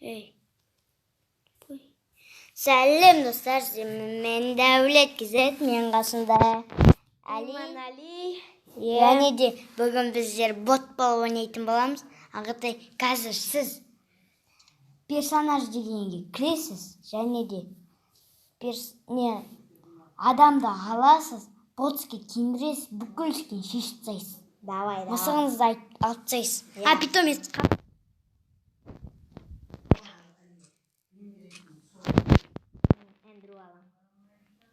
Ey. Сәлем достар, мен Дәулет Кизет, мен қасымда Али. Және де бүгін біздер ботбол ойнайтын боламыз. Ағатай, қазір сіз персонаж дегенге кіресіз, және де адамды аласыз, ботске киіндіресіз, бүкіл ішкен шешіп тастайсыз. Давай. Мысығыңызды алып тастайсыз. Питомец.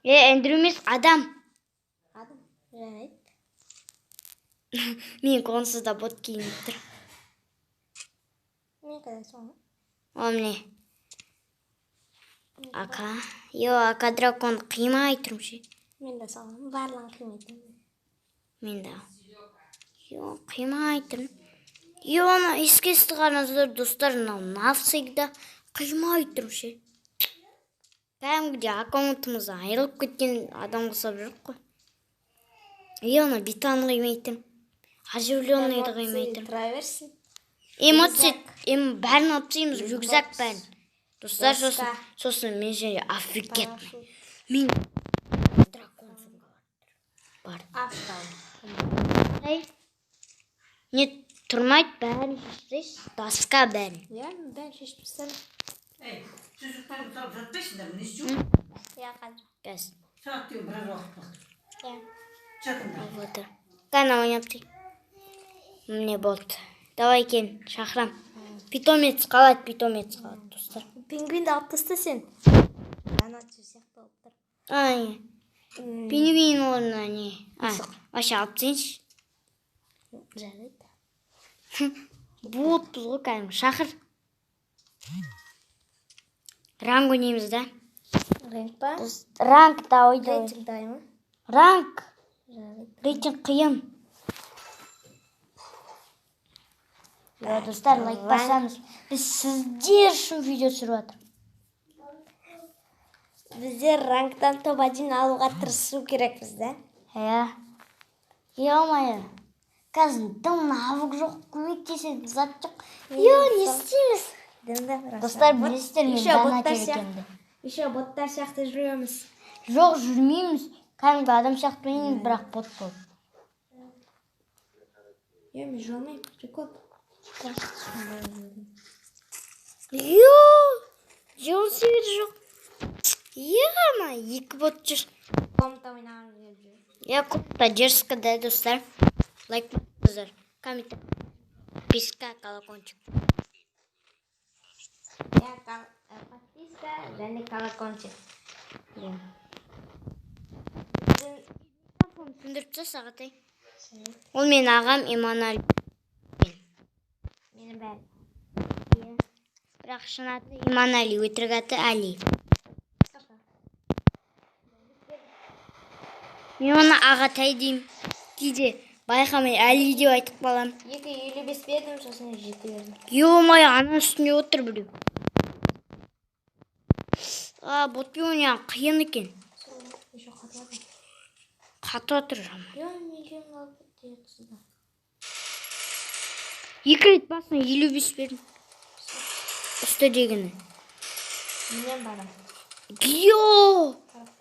Эндрю емес, адам. Адам. Жарайды. Мен консыз да бот киініп тұр. Мен қайда соң? О, міне. Ака. Ака дракон қимай тұрым ше. Мен де соң. Барлығын қимайтын. Мен де. Қимай тұрым. Оны ескесті қарыңыздар, достар, навсегда қимай тұрым ше. Кәдімгідей аккаунтымыз айырылып кеткен адам қосап жоқ қой. Оны битан қимайтын. Оживленныйды қимайтын. Тұра берсін. Эмоция, бәрін алып тастаймыз, рюкзак бәрін. Достар, сосын мен және офигет. Мен дракон бар. Аптал. Не тұрмайды, бәрін шештейсіз, доска бәрін. Бәрін шешіп тастадым. Çocuklar uzatmışsınlar mı? Ne istiyor? Қазір. Газ. Saat diyorum biraz vakit bak. Çakında. Вот. Қана ойнап дейін. Мне болды. Давай кен, шақырам. Питомец қалады, достар. Пингвинді алып таста сен. Донат сияқты алып тұр. Ай, пингвин орнына не? Вообще алып тастайыншы. Жарайды. Болыппыз ғой кәдімгі, шақыр. Ранг ойнаймыз да? Рэнк па? Ранг да ойды. Рейтинг дай ма? Ранг. Жарайды. Рейтинг қиын. Достар, лайк басамыз. Біз сіздер үшін видео түсіріп жатыр. Біздер ранктан топ 1 алуға тырысу керекпіз, да? Е-мая. Қазір дым навык жоқ, көмектеседі, зат жоқ. Не істейміз? Достар, білесіздер мен донат екенімді. Еще боттар сияқты жүреміз. Жоқ, жүрмейміз. Кәдімгі адам сияқты ойнаймыз, бірақ бот болып. Мен жүрмеймін, прикол. Жол сегіз жоқ. Ема, 2 бот жүр. Комната ойнаған жүр. Комната дерзко, да, достар. Лайк басыңыздар. Комментарий. Подписка, колокольчик. Подписка және колокольчик. Түсіндіріп тұрсыз, ағатай. Ол мен ағам Иманали. Менің бәрі. Бірақ шын аты Иманали, өтірік аты Али. Мен оны ағатай деймін. Кейде байқамай Али деп айтып қалам. 2.55 бердім, сосын 7 бердім. Ема, ана үстінде отыр біреу. Ботпен ойнаған қиын екен. Қатып отыр. 2 рет басына 55 бердім. Үстідегіні. Менен барам.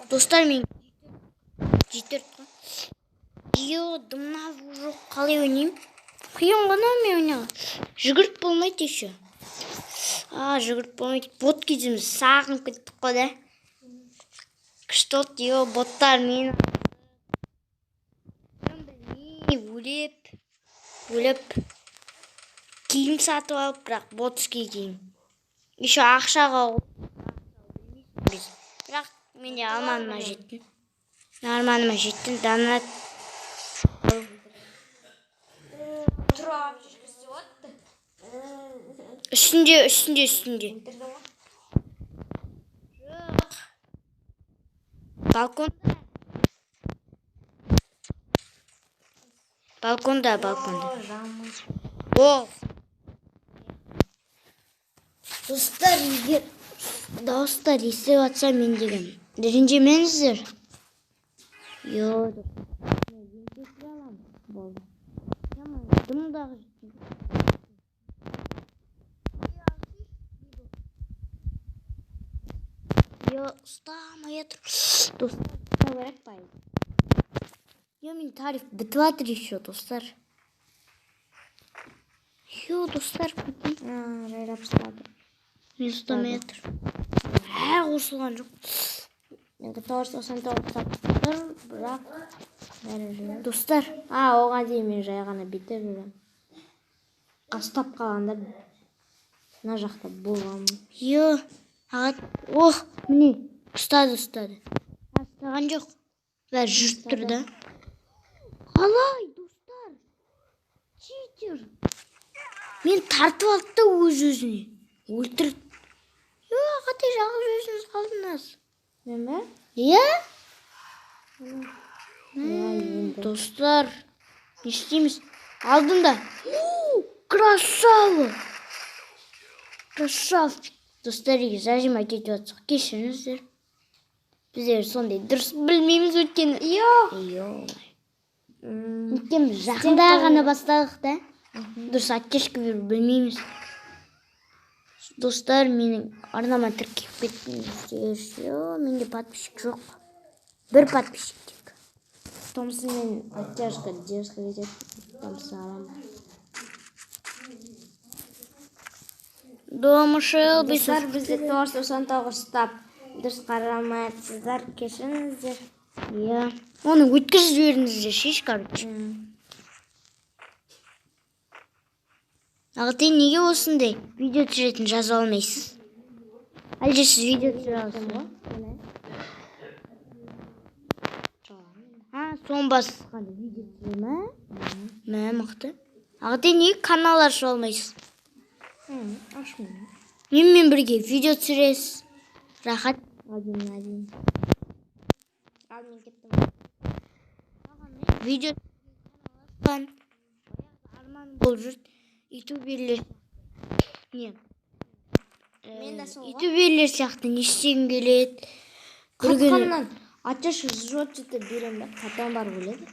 Достар, мен жетіріп қой. Дымна жоқ, қалай ойнайым? Қиын ғана мен ойнаған. Жүгіріп болмайды еще. Жүгіріп болмайды. Бот кезіміз сағынып кеттік қой, да? Күшті олды, боттар мені өлеп киім сатып алып, бірақ ботске киім. Еще ақшаға бірақ менде арманыма жеттім. Арманыма жеттім, донат. Тұрап жүргізді отты. Үстінде. Өлтірді ма? Балконда. Достар, естіп атса мен деген. Ренжімеңіздер. Болды. Дымдағы Yo ustamay tur. Dostlar Керек па? yo men tarif bitvatır еще dostlar. Yo dostlar Жайлап ұстады. men ustamay tur. Ha қосылған жоқ. Менде 999 таптыр, бірақ бәрі жүр. Достар Оған дейін мен жай ғана бүйтіп жүрем. Астап қалғанда мына жақта болғанмын. yo ағат міне ұстады. Ұстаған жоқ. Бәрі жүріп тұр да. Қалай достар? Читер. Мен тартып алды да өз-өзіне. Өлтірді. Yo қате жалғыз өзіңіз қалдыңыз. Мен бе? Иә? Енді. Достар, не істейміз? Алдында. Красава! Красавчик. Достар, зажимать етіп жатсақ, кешіріңіздер. Біздер сондай дұрыс білмейміз өткені. Өткен жақында ғана бастадық да. Дұрыс оттяжка беру білмейміз. Достар, менің арнама тіркеп кеттіңіздер. Менде подписчик жоқ. Бір подписчик тек. Томсы мен оттяжка дерзко кетеді. Томсы алам. Домышел Достар, бізде 999 тап. Дұрыс қарамай жатсыздар, кешіріңіздер. Иә. Оны өткізіп жіберіңіздер, шеш, короче. Ағатай, неге осындай видео түсіретін жаза алмайсыз? Әлде сіз видео түсіре аласыз ба? Соны басқанда видео түсіре ма? Мықты. Ағатай, неге канал аша алмайсыз? Ашмын. Менімен бірге видео түсіресіз. Рахат. Алдын. Ал мен кеттім. Видео түсірген арман болып жүрді. Ютуберлер. Не? Мен де сол. Ютуберлер сияқты не істегім келеді. Қатқаннан оттяжка жотчыты берем бе? Қатан бар өледі.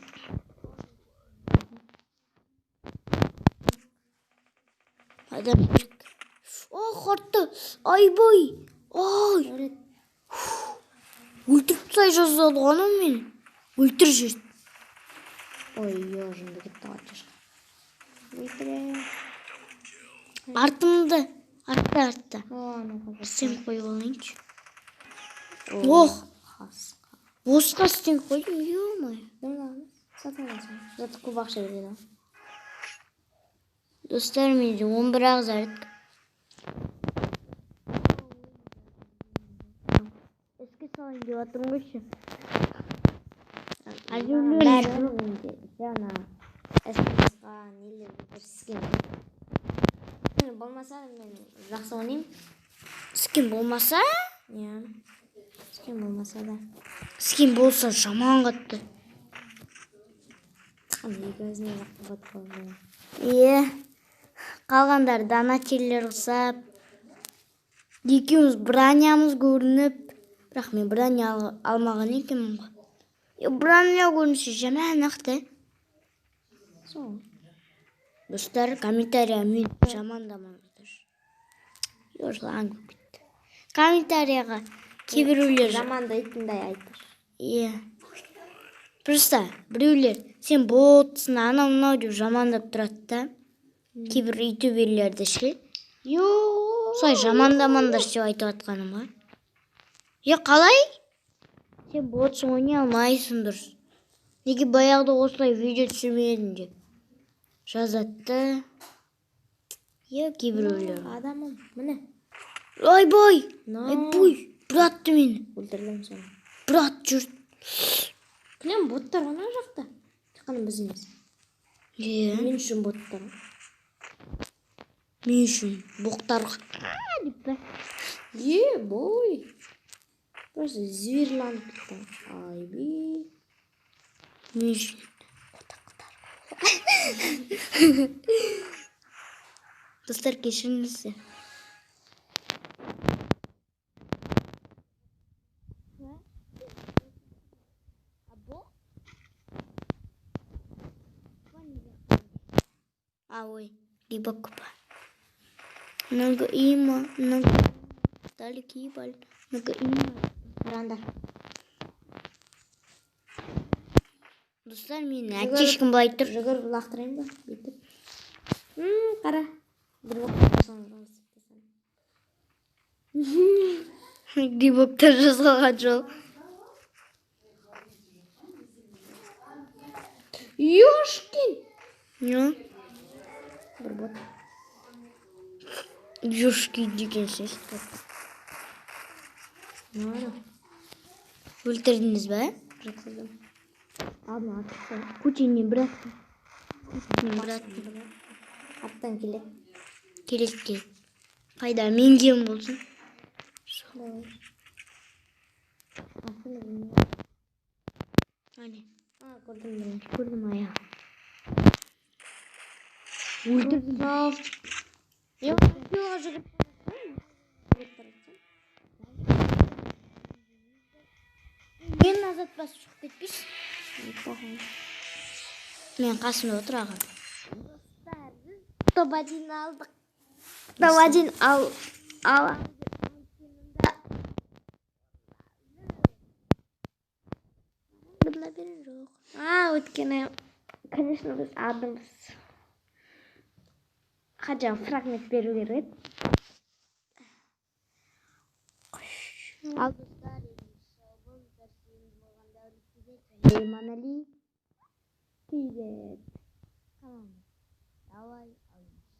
Адам. Қартты. Айбай. Ой. Өлтіріп сай жазады ғана мен. Өлтір жүрді. Ой, ежімді кетті оттяжка. Өлтірем. Артымда. Артта. Сен қойып алайыншы. Босқа істен қойдым, ё-май. Сатып аласың. Заты көп ақша береді. Достар, менде 11 ақ зарядка. Еске салайын деп жатырмын ғой ше. Бәрі менде. Жаңа СПС-ға нелер скин. Болмаса мен жақсы ойнаймын. Скин болмаса? Иә. Скин болмаса да. Скин болса жаман қатты. Өзіне жақты бот болды. Қалғандар донатерлер ұсап. Екеуміз бронямыз көрініп. Бірақ мен броня алмаған екенмін ғой. Броня көрінсе жаман ақты. Сол. Достар, комментария мен жамандамаңыздар. Жылан көп кетті. Комментарияға кейбіреулер жамандайтындай айтыр. Просто біреулер сен ботсың анау деп жамандап тұрады да. Кейбір ютуберлерді ше. Солай жамандамаңдар деп айтып атқаным ба? Қалай? Сен ботсың, ойнай алмайсың дұрыс. Неге баяғыда осылай видео түсірмедің деп жазатты. Кейбіреулер. Адамым, міне. Айбай, бұратты мені. Өлтірдім соны. Бұрат жүрді. Күнен боттар ғана жақта. Тақаны біз емес. Мен үшін боттар. Мен үшін боқтарға. Бой. Просто зверланып кетті. Айби. Мен үшін. Достар, кешіріңіздер. Ой, либо купа. Много има, много далеки, много има. Тұраңдар. Достар, мен әке ешкім былай тұр. Жүгір лақтырайын ба? Бүйтіп. Қара. Грибоктар жасалған жол. Ёшкин. Не? Бір бот. Юшки деген сөз. Өлтірдіңіз ба? Жатқыздым. Алдын атып. Путиннен брат. Брат. Аттан келеді. Керек. Қайда, мен кем болсын. Ане. Көрдім ая. Өлтірдім. Жоқ, жүгір. Мен назад басып шығып кетпейсіз. Мен қасымда отыр ағам. Топ-1 алдық. Топ-1 ал. Берін жоқ. Өткені, конечно, біз адымыз. Қажан фрагмент беру керек. Ал достар, Ейманали. Привет. Давай.